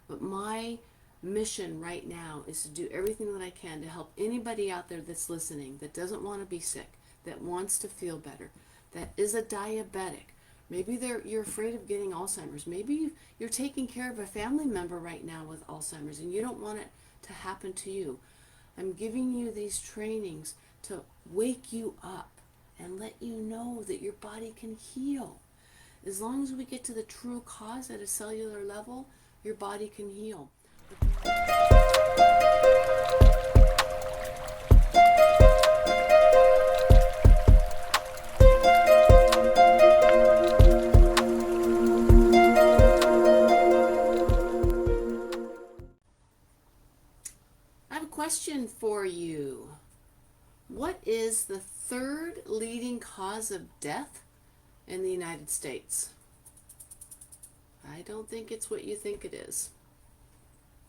But my mission right now is to do everything that I can to help anybody out there that's listening that doesn't want to be sick, that wants to feel better, that is a diabetic. Maybe you're afraid of getting Alzheimer's. Maybe you're taking care of a family member right now with Alzheimer's and you don't want it to happen to you. I'm giving you these trainings to wake you up and let you know that your body can heal. As long as we get to the true cause at a cellular level, your body can heal. I have a question for you. What is the third leading cause of death in the United States? I don't think it's what you think it is.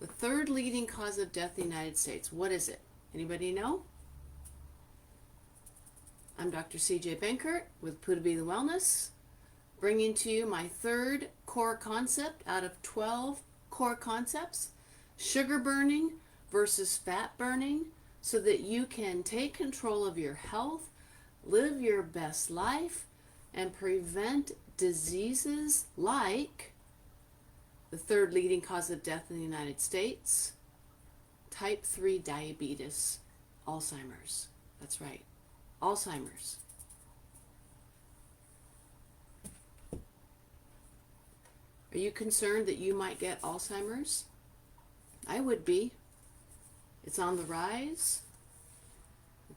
The third leading cause of death in the United States. What is it? Anybody know? I'm Dr. CJ Benkert with Pura Vida Wellness, bringing to you my third core concept out of 12 core concepts, sugar burning versus fat burning, so that you can take control of your health, live your best life, and prevent diseases like the third leading cause of death in the United States, type 3 diabetes, Alzheimer's. That's right, Alzheimer's. Are you concerned that you might get Alzheimer's? I would be. It's on the rise.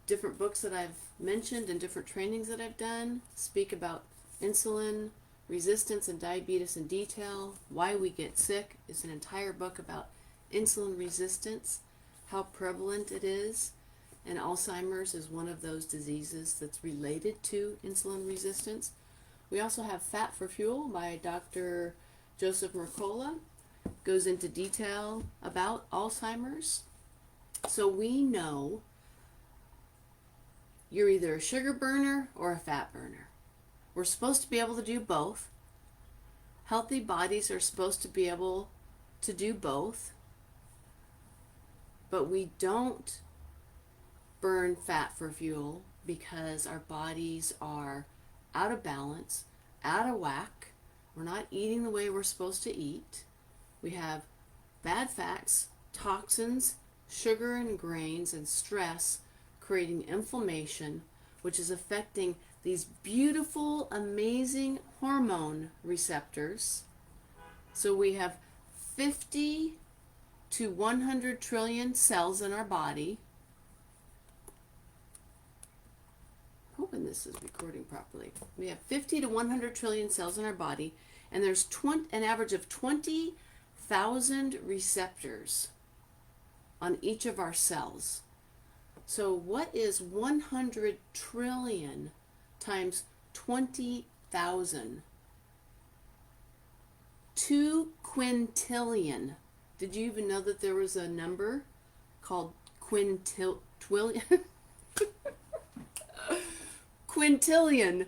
Different books that I've mentioned and different trainings that I've done speak about insulin resistance and diabetes in detail. Why we get sick is an entire book about insulin resistance, how prevalent it is, and Alzheimer's is one of those diseases that's related to insulin resistance. We also have Fat for Fuel by Dr. Joseph Mercola. Goes into detail about Alzheimer's. So we know you're either a sugar burner or a fat burner. We're supposed to be able to do both. Healthy bodies are supposed to be able to do both. But we don't burn fat for fuel because our bodies are out of balance, out of whack. We're not eating the way we're supposed to eat. We have bad fats, toxins, sugar and grains, and stress creating inflammation, which is affecting these beautiful, amazing hormone receptors. So we have 50 to 100 trillion cells in our body. Hoping this is recording properly. We have 50 to 100 trillion cells in our body, and there's an average of 20,000 receptors on each of our cells. So what is 100 trillion times 20,000? 2 quintillion. Did you even know that there was a number called quintillion? Quintillion.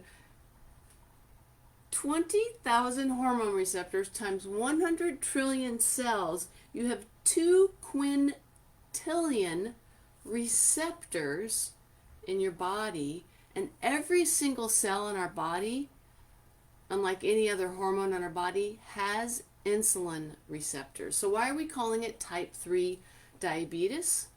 20,000 hormone receptors times 100 trillion cells. You have 2 quintillion receptors in your body, and every single cell in our body, unlike any other hormone in our body, has insulin receptors. So why are we calling it type 3 diabetes?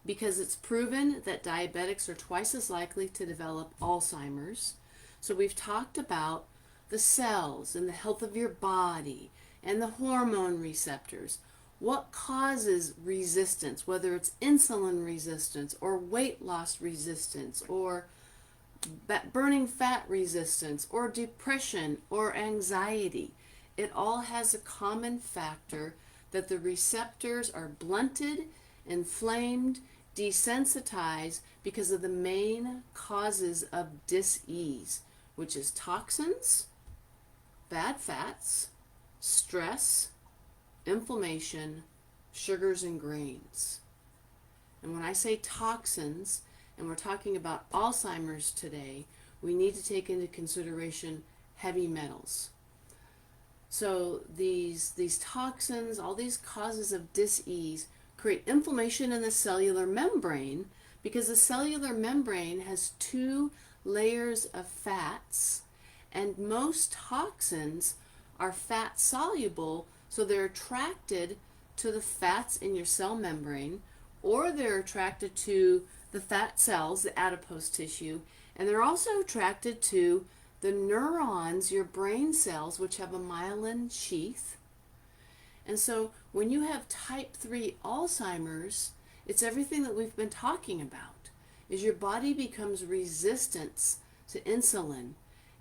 Because it's proven that diabetics are twice as likely to develop Alzheimer's. So we've talked about the cells and the health of your body and the hormone receptors. What causes resistance, whether it's insulin resistance or weight loss resistance or burning fat resistance or depression or anxiety? It all has a common factor that the receptors are blunted, inflamed, desensitized because of the main causes of dis-ease, which is toxins, bad fats, stress, inflammation, sugars and grains. And when I say toxins, and we're talking about Alzheimer's today, we need to take into consideration heavy metals. So these toxins, all these causes of dis-ease, create inflammation in the cellular membrane, because the cellular membrane has two layers of fats, and most toxins are fat soluble, so they're attracted to the fats in your cell membrane, or they're attracted to the fat cells, the adipose tissue, and they're also attracted to the neurons, your brain cells, which have a myelin sheath. And so when you have type 3 Alzheimer's, it's everything that we've been talking about. Is your body becomes resistant to insulin,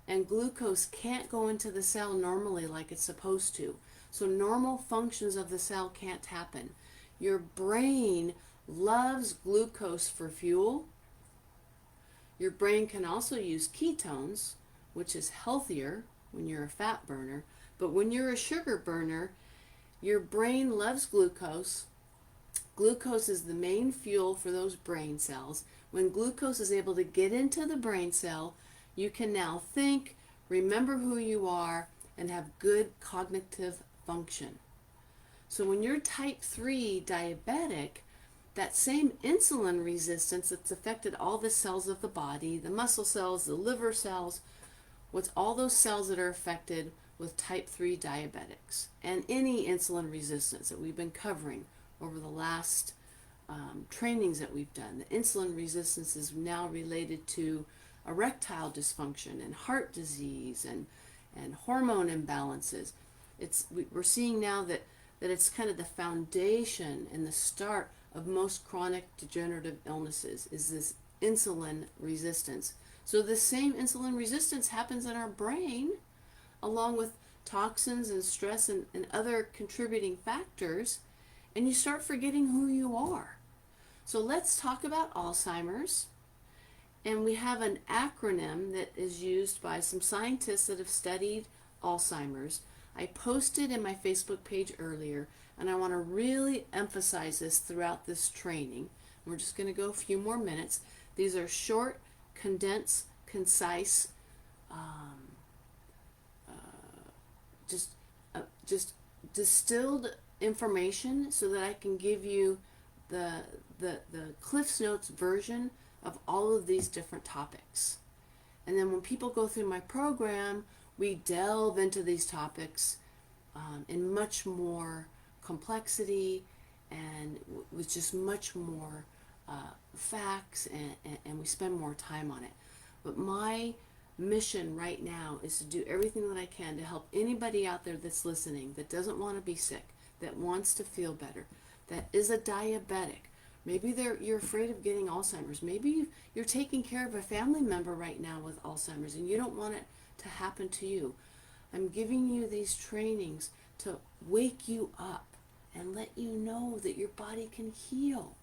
and glucose can't go into the cell normally like it's supposed to. So normal functions of the cell can't happen. Your brain loves glucose for fuel. Your brain can also use ketones, which is healthier when you're a fat burner. But when you're a sugar burner, your brain loves glucose. Glucose is the main fuel for those brain cells. When glucose is able to get into the brain cell, you can now think, remember who you are, and have good cognitive function. So when you're type 3 diabetic, that same insulin resistance that's affected all the cells of the body, the muscle cells, the liver cells, what's all those cells that are affected with type 3 diabetics, and any insulin resistance that we've been covering over the last trainings that we've done. The insulin resistance is now related to erectile dysfunction and heart disease and hormone imbalances. We're seeing now that it's kind of the foundation and the start of most chronic degenerative illnesses is this insulin resistance. So the same insulin resistance happens in our brain, along with toxins and stress and other contributing factors, and you start forgetting who you are. So let's talk about Alzheimer's. And we have an acronym that is used by some scientists that have studied Alzheimer's. I posted in my Facebook page earlier, and I want to really emphasize this throughout this training. We're just going to go a few more minutes. These are short, condensed, concise, just distilled information so that I can give you the Cliff's Notes version of all of these different topics. And then when people go through my program, we delve into these topics in much more complexity and with just much more facts, and we spend more time on it. But my mission right now is to do everything that I can to help anybody out there that's listening that doesn't want to be sick, that wants to feel better, that is a diabetic. Maybe you're afraid of getting Alzheimer's. Maybe you're taking care of a family member right now with Alzheimer's and you don't want it to happen to you. I'm giving you these trainings to wake you up and let you know that your body can heal.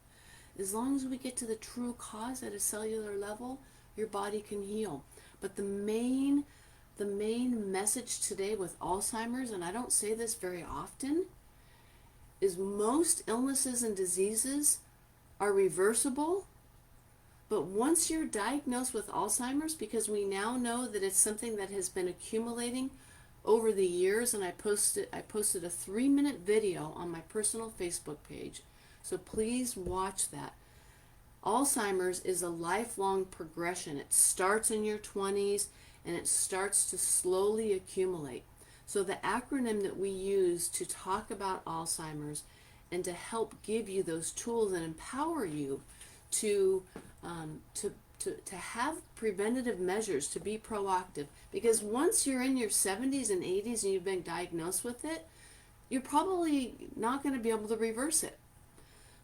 As long as we get to the true cause at a cellular level, your body can heal. But the main message today with Alzheimer's, and I don't say this very often, is most illnesses and diseases are reversible. But once you're diagnosed with Alzheimer's, because we now know that it's something that has been accumulating over the years, and I posted a 3-minute video on my personal Facebook page, so please watch that. Alzheimer's is a lifelong progression. It starts in your 20s and it starts to slowly accumulate. So the acronym that we use to talk about Alzheimer's and to help give you those tools and empower you to have preventative measures, to be proactive. Because once you're in your 70s and 80s and you've been diagnosed with it, you're probably not going to be able to reverse it.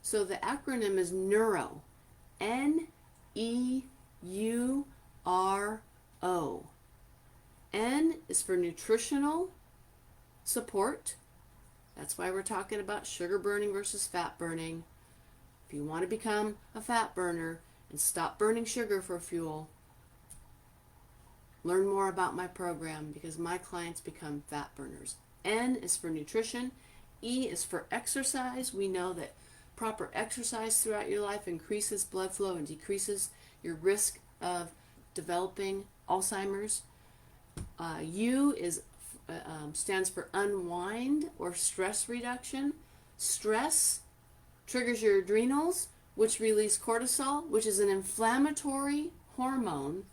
So the acronym is NEURO. N-E-U-R-O. N is for nutritional support. That's why we're talking about sugar burning versus fat burning. If you want to become a fat burner and stop burning sugar for fuel, learn more about my program, because my clients become fat burners. N is for nutrition. E is for exercise. We know that proper exercise throughout your life increases blood flow and decreases your risk of developing Alzheimer's. U is stands for unwind or stress reduction. Stress triggers your adrenals, which release cortisol, which is an inflammatory hormone.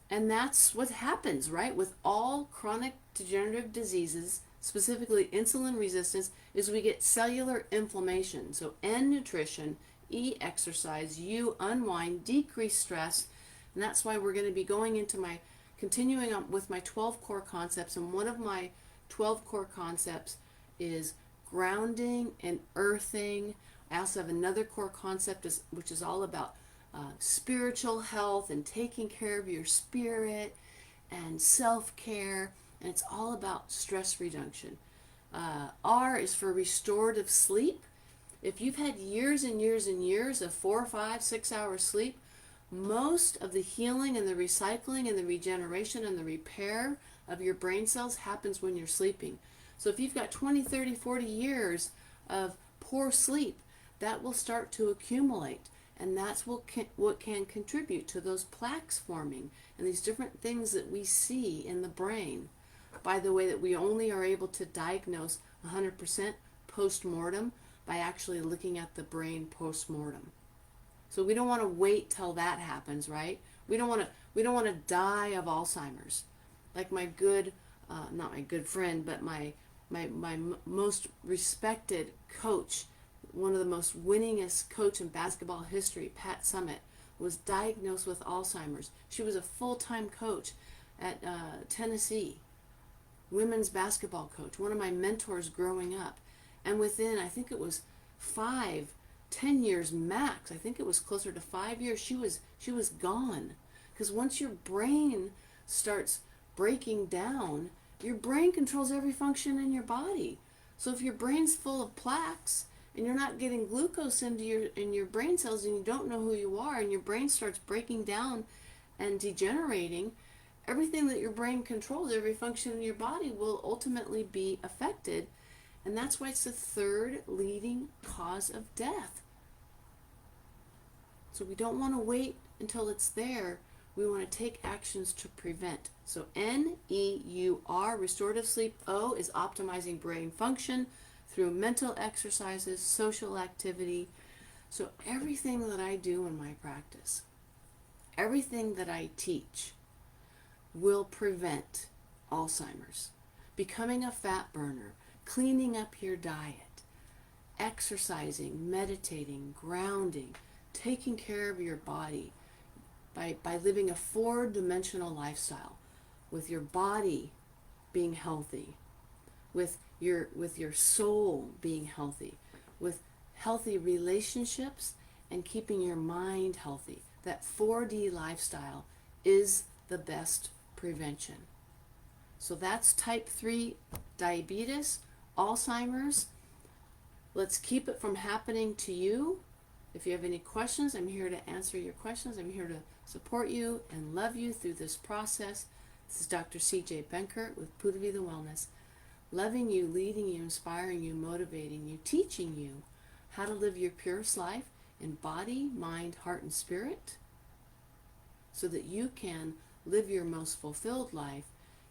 And that's what happens, right, with all chronic degenerative diseases, specifically insulin resistance, is we get cellular inflammation. So N, nutrition, E, exercise, U, unwind, decrease stress. And that's why we're going to be going into continuing on with my 12 core concepts. And one of my 12 core concepts is grounding and earthing. I also have another core concept which is all about spiritual health and taking care of your spirit and self-care, and it's all about stress reduction. R is for restorative sleep. If you've had years and years and years of 4, 5, 6 hours sleep, most of the healing and the recycling and the regeneration and the repair of your brain cells happens when you're sleeping. So if you've got 20, 30, 40 years of poor sleep, that will start to accumulate. And that's what can contribute to those plaques forming and these different things that we see in the brain. By the way, that we only are able to diagnose 100% post-mortem by actually looking at the brain post-mortem. So we don't want to wait till that happens, right? We don't want to die of Alzheimer's. Like my good, not my good friend, but my most respected coach, one of the most winningest coach in basketball history, Pat Summitt, was diagnosed with Alzheimer's. She was a full-time coach at Tennessee, women's basketball coach, one of my mentors growing up. And within, I think it was 5, 10 years max, I think it was closer to 5 years, she was gone. Because once your brain starts breaking down, your brain controls every function in your body. So if your brain's full of plaques, and you're not getting glucose into your brain cells, and you don't know who you are, and your brain starts breaking down and degenerating, everything that your brain controls, every function in your body, will ultimately be affected. And that's why it's the third leading cause of death. So we don't want to wait until it's there. We want to take actions to prevent. So N, E, U, R, restorative sleep. O is optimizing brain function through mental exercises, social activity. So everything that I do in my practice, everything that I teach, will prevent Alzheimer's, becoming a fat burner, cleaning up your diet, exercising, meditating, grounding, taking care of your body by living a 4-dimensional lifestyle, with your body being healthy, with your soul being healthy, with healthy relationships, and keeping your mind healthy. That 4D lifestyle is the best prevention. So that's type 3 diabetes, Alzheimer's. Let's keep it from happening to you. If you have any questions, I'm here to answer your questions. I'm here to support you and love you through this process. This is Dr. C.J. Benkert with Pura Vida Wellness, loving you, leading you, inspiring you, motivating you, teaching you how to live your purest life in body, mind, heart, and spirit, so that you can live your most fulfilled life.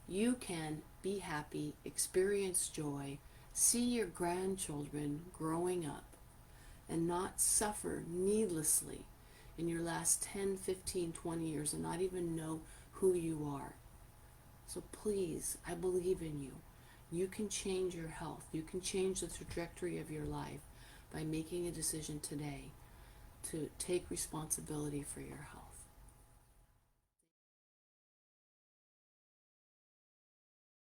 You can be happy, experience joy, see your grandchildren growing up, and not suffer needlessly in your last 10, 15, 20 years and not even know who you are. So please, I believe in you. You can change your health. You can change the trajectory of your life by making a decision today to take responsibility for your health.